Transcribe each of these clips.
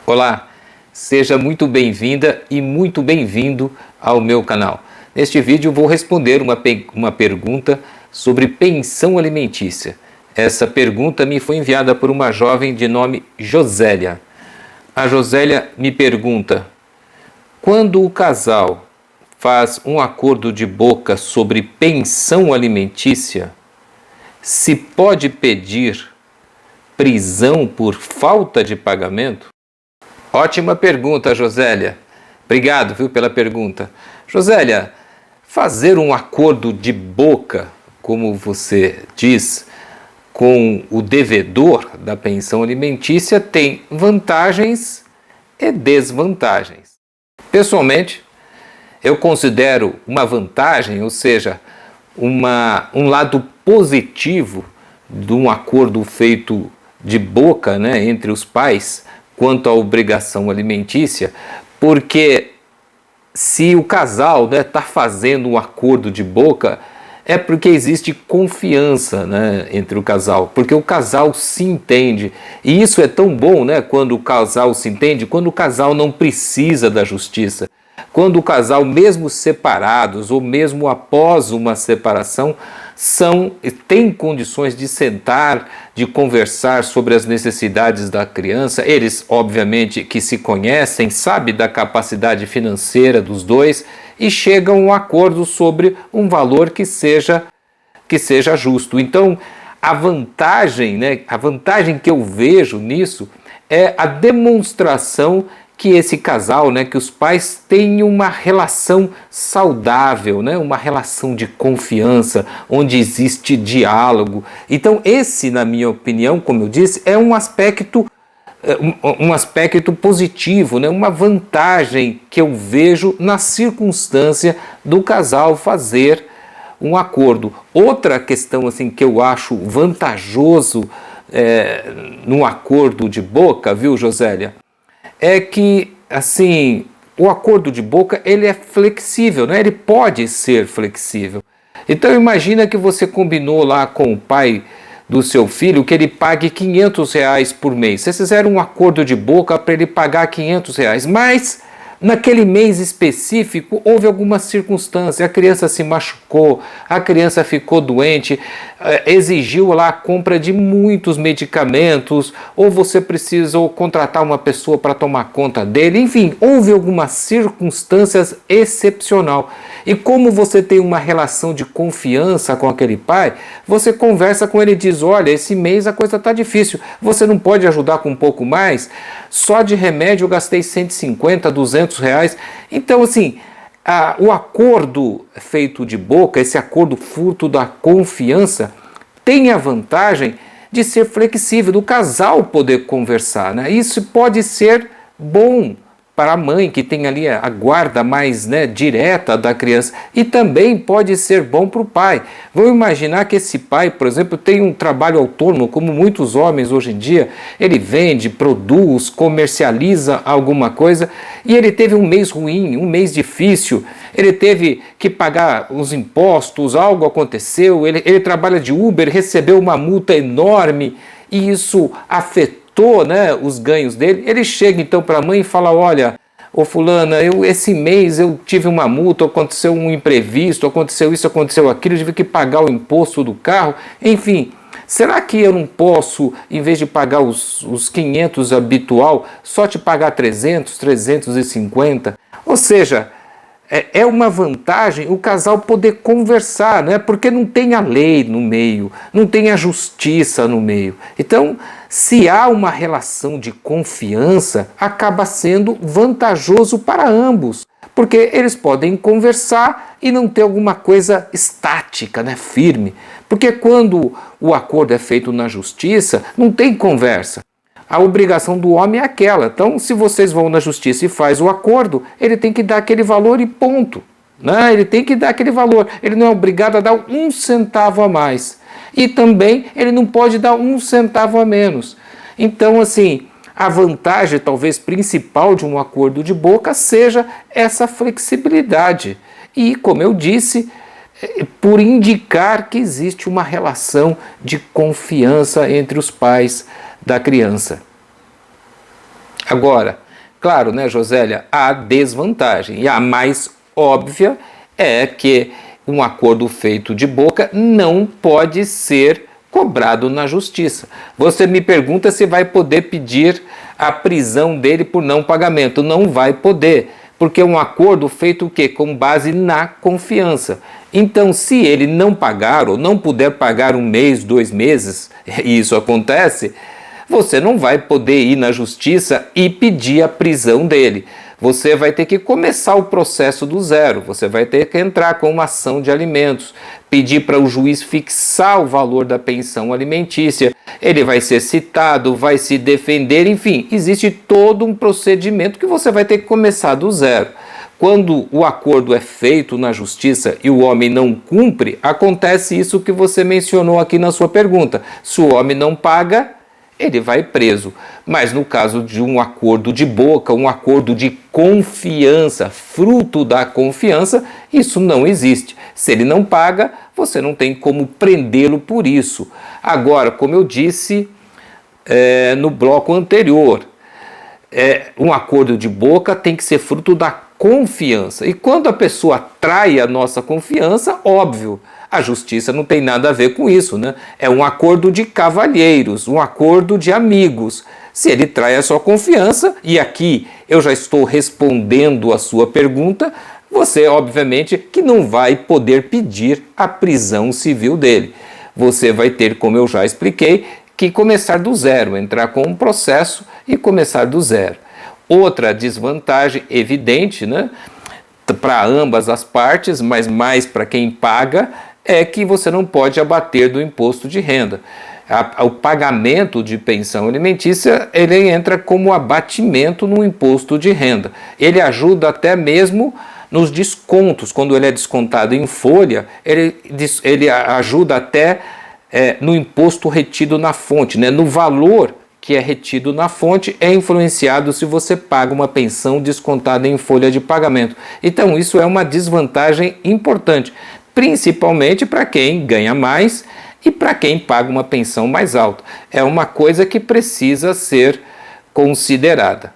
Olá, seja muito bem-vinda e muito bem-vindo ao meu canal. Neste vídeo vou responder uma pergunta sobre pensão alimentícia. Essa pergunta me foi enviada por uma jovem de nome Josélia. A Josélia me pergunta: quando o casal faz um acordo de boca sobre pensão alimentícia, se pode pedir prisão por falta de pagamento? Ótima pergunta, Josélia. Obrigado, pela pergunta. Josélia, fazer um acordo de boca, como você diz, com o devedor da pensão alimentícia tem vantagens e desvantagens. Pessoalmente, eu considero uma vantagem, ou seja, um lado positivo de um acordo feito de boca, entre os pais, quanto à obrigação alimentícia, porque se o casal está fazendo um acordo de boca, é porque existe confiança entre o casal, porque o casal se entende. E isso é tão bom quando o casal se entende, quando o casal não precisa da justiça. Quando o casal, mesmo separados ou mesmo após uma separação, têm condições de sentar, de conversar sobre as necessidades da criança. Eles, obviamente, que se conhecem, sabem da capacidade financeira dos dois e chegam a um acordo sobre um valor que seja justo. Então, a vantagem que eu vejo nisso é a demonstração que esse casal, que os pais têm uma relação saudável, uma relação de confiança, onde existe diálogo. Então esse, na minha opinião, como eu disse, é um aspecto positivo, uma vantagem que eu vejo na circunstância do casal fazer um acordo. Outra questão que eu acho vantajoso no acordo de boca, Josélia? É que, o acordo de boca, ele é flexível, ele pode ser flexível. Então, imagina que você combinou lá com o pai do seu filho que ele pague R$500 por mês. Vocês fizeram um acordo de boca para ele pagar R$500, mas naquele mês específico houve alguma circunstância, a criança se machucou, a criança ficou doente, exigiu lá a compra de muitos medicamentos, ou você precisou contratar uma pessoa para tomar conta dele, enfim, houve algumas circunstâncias excepcional. E como você tem uma relação de confiança com aquele pai, você conversa com ele e diz: olha, esse mês a coisa está difícil, você não pode ajudar com um pouco mais? Só de remédio eu gastei 150, R$200. Então, o acordo feito de boca, esse acordo fruto da confiança, tem a vantagem de ser flexível, do casal poder conversar. Isso pode ser bom para a mãe, que tem ali a guarda mais direta da criança, e também pode ser bom para o pai. Vamos imaginar que esse pai, por exemplo, tem um trabalho autônomo, como muitos homens hoje em dia, ele vende, produz, comercializa alguma coisa, e ele teve um mês ruim, um mês difícil, ele teve que pagar os impostos, algo aconteceu, ele trabalha de Uber, recebeu uma multa enorme, e isso afetou os ganhos dele. Ele chega então para a mãe e fala: olha, ô fulana, esse mês eu tive uma multa, aconteceu um imprevisto, aconteceu isso, aconteceu aquilo, eu tive que pagar o imposto do carro, enfim, será que eu não posso, em vez de pagar os 500 habitual, só te pagar 300, 350? Ou seja, é uma vantagem o casal poder conversar, porque não tem a lei no meio, não tem a justiça no meio. Então, se há uma relação de confiança, acaba sendo vantajoso para ambos, porque eles podem conversar e não ter alguma coisa estática, firme. Porque quando o acordo é feito na justiça, não tem conversa. A obrigação do homem é aquela. Então, se vocês vão na justiça e faz o acordo, ele tem que dar aquele valor e ponto. Ele tem que dar aquele valor. Ele não é obrigado a dar um centavo a mais. E também ele não pode dar um centavo a menos. Então, a vantagem talvez principal de um acordo de boca seja essa flexibilidade. E, como eu disse, por indicar que existe uma relação de confiança entre os pais da criança. Agora, claro, né, Josélia, há desvantagem, e a mais óbvia é que um acordo feito de boca não pode ser cobrado na justiça. Você me pergunta se vai poder pedir a prisão dele por não pagamento. Não vai poder, porque é um acordo feito o quê? Com base na confiança. Então, se ele não pagar ou não puder pagar 1 mês, 2 meses, e isso acontece, você não vai poder ir na justiça e pedir a prisão dele. Você vai ter que começar o processo do zero, você vai ter que entrar com uma ação de alimentos, pedir para o juiz fixar o valor da pensão alimentícia, ele vai ser citado, vai se defender, enfim, existe todo um procedimento que você vai ter que começar do zero. Quando o acordo é feito na justiça e o homem não cumpre, acontece isso que você mencionou aqui na sua pergunta. Se o homem não paga, ele vai preso. Mas no caso de um acordo de boca, um acordo de confiança, fruto da confiança, isso não existe. Se ele não paga, você não tem como prendê-lo por isso. Agora, como eu disse no bloco anterior, um acordo de boca tem que ser fruto da confiança. E quando a pessoa trai a nossa confiança, óbvio, a justiça não tem nada a ver com isso, né? É um acordo de cavalheiros, um acordo de amigos. Se ele trai a sua confiança, e aqui eu já estou respondendo a sua pergunta, você, obviamente, que não vai poder pedir a prisão civil dele. Você vai ter, como eu já expliquei, que começar do zero, entrar com um processo e começar do zero. Outra desvantagem evidente, né, para ambas as partes, mas mais para quem paga, é que você não pode abater do imposto de renda. O pagamento de pensão alimentícia, ele entra como abatimento no imposto de renda. Ele ajuda até mesmo nos descontos, quando ele é descontado em folha, ele ajuda até no imposto retido na fonte, né? No valor que é retido na fonte é influenciado se você paga uma pensão descontada em folha de pagamento. Então isso é uma desvantagem importante, principalmente para quem ganha mais e para quem paga uma pensão mais alta. É uma coisa que precisa ser considerada.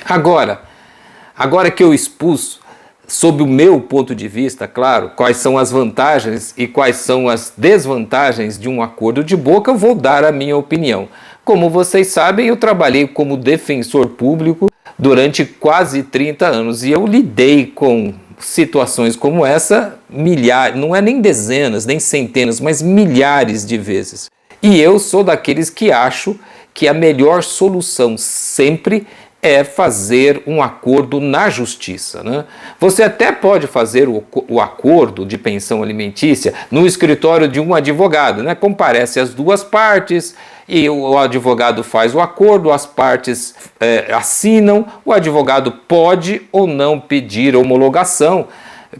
Agora que eu expus, sob o meu ponto de vista, claro, quais são as vantagens e quais são as desvantagens de um acordo de boca, eu vou dar a minha opinião. Como vocês sabem, eu trabalhei como defensor público durante quase 30 anos e eu lidei com situações como essa milhares, não é nem dezenas, nem centenas, mas milhares de vezes. E eu sou daqueles que acho que a melhor solução sempre é fazer um acordo na justiça, né? Você até pode fazer o acordo de pensão alimentícia no escritório de um advogado, né? Comparece as duas partes e o advogado faz o acordo, as partes assinam, o advogado pode ou não pedir homologação,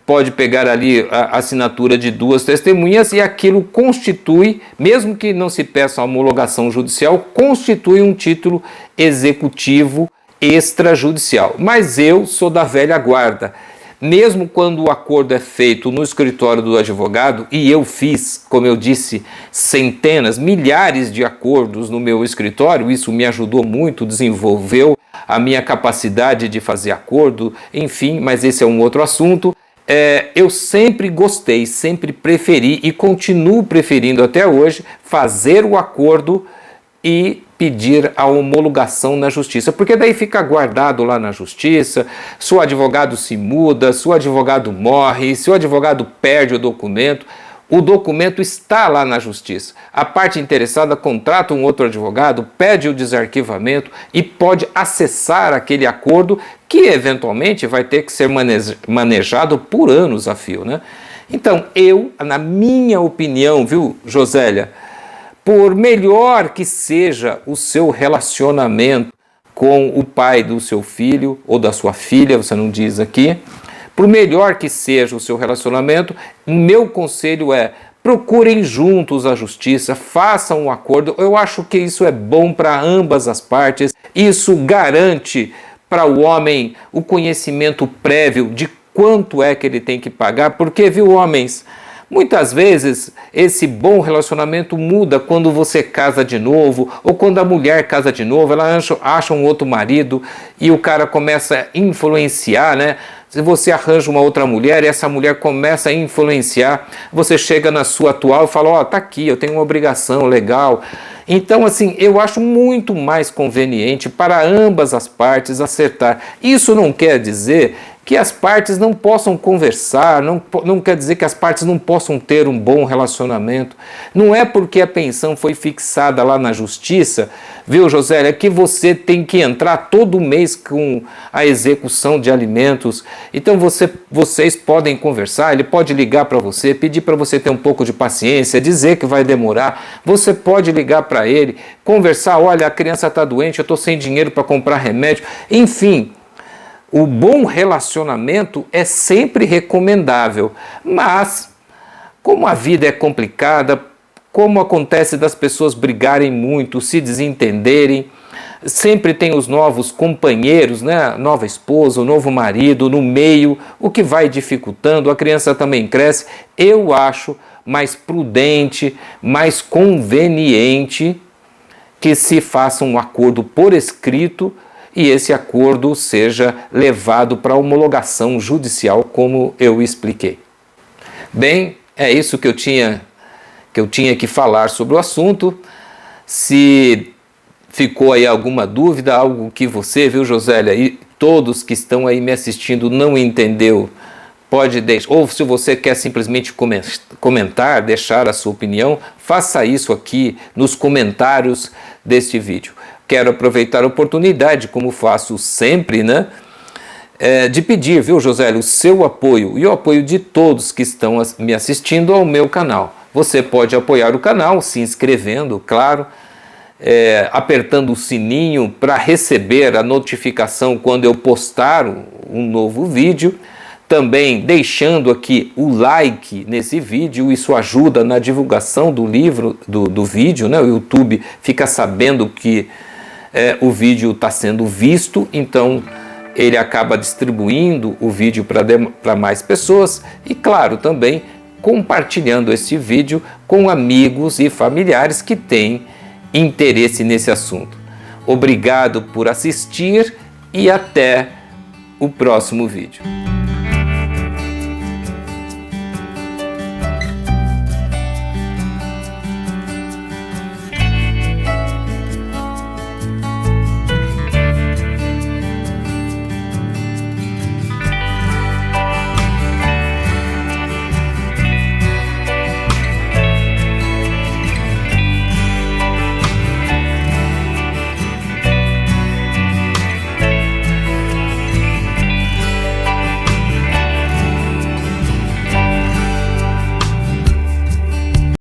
pode pegar ali a assinatura de 2 testemunhas e aquilo constitui, mesmo que não se peça a homologação judicial, constitui um título executivo extrajudicial. Mas eu sou da velha guarda. Mesmo quando o acordo é feito no escritório do advogado, e eu fiz, como eu disse, centenas, milhares de acordos no meu escritório, isso me ajudou muito, desenvolveu a minha capacidade de fazer acordo, enfim, mas esse é um outro assunto. Eu sempre gostei, sempre preferi e continuo preferindo até hoje fazer o acordo e pedir a homologação na justiça, porque daí fica guardado lá na justiça, se o advogado se muda, se o advogado morre, se o advogado perde o documento está lá na justiça. A parte interessada contrata um outro advogado, pede o desarquivamento e pode acessar aquele acordo que eventualmente vai ter que ser manejado por anos a fio, né? Então, na minha opinião, viu, Josélia, por melhor que seja o seu relacionamento com o pai do seu filho ou da sua filha, você não diz aqui, por melhor que seja o seu relacionamento, o meu conselho é: procurem juntos a justiça, façam um acordo. Eu acho que isso é bom para ambas as partes, isso garante para o homem o conhecimento prévio de quanto é que ele tem que pagar, porque, viu, homens, Muitas vezes esse bom relacionamento muda quando você casa de novo, ou quando a mulher casa de novo, ela acha um outro marido e o cara começa a influenciar, né? Se você arranja uma outra mulher e essa mulher começa a influenciar, você chega na sua atual e fala, ó, tá aqui, eu tenho uma obrigação legal. Então, assim, eu acho muito mais conveniente para ambas as partes acertar. Isso não quer dizer que as partes não possam conversar, não quer dizer que as partes não possam ter um bom relacionamento. Não é porque a pensão foi fixada lá na justiça, viu, Josélia, que você tem que entrar todo mês com a execução de alimentos. Então vocês podem conversar, ele pode ligar para você, pedir para você ter um pouco de paciência, dizer que vai demorar. Você pode ligar para ele, conversar, olha, a criança está doente, eu estou sem dinheiro para comprar remédio, enfim. O bom relacionamento é sempre recomendável, mas como a vida é complicada, como acontece das pessoas brigarem muito, se desentenderem, sempre tem os novos companheiros, né? Nova esposa, o novo marido no meio, o que vai dificultando, a criança também cresce. Eu acho mais prudente, mais conveniente que se faça um acordo por escrito e esse acordo seja levado para homologação judicial, como eu expliquei. Bem, é isso que eu tinha que falar sobre o assunto. Se ficou aí alguma dúvida, algo que você, viu, Josélia, e todos que estão aí me assistindo não entendeu, pode deixar, ou se você quer simplesmente comentar, deixar a sua opinião, faça isso aqui nos comentários deste vídeo. Quero aproveitar a oportunidade, como faço sempre, né, de pedir, viu, Josélia, o seu apoio e o apoio de todos que estão me assistindo ao meu canal. Você pode apoiar o canal se inscrevendo, claro, apertando o sininho para receber a notificação quando eu postar um novo vídeo. Também deixando aqui o like nesse vídeo, isso ajuda na divulgação do livro, do vídeo, né? O YouTube fica sabendo que o vídeo está sendo visto, então ele acaba distribuindo o vídeo para mais pessoas e, claro, também compartilhando esse vídeo com amigos e familiares que têm interesse nesse assunto. Obrigado por assistir e até o próximo vídeo.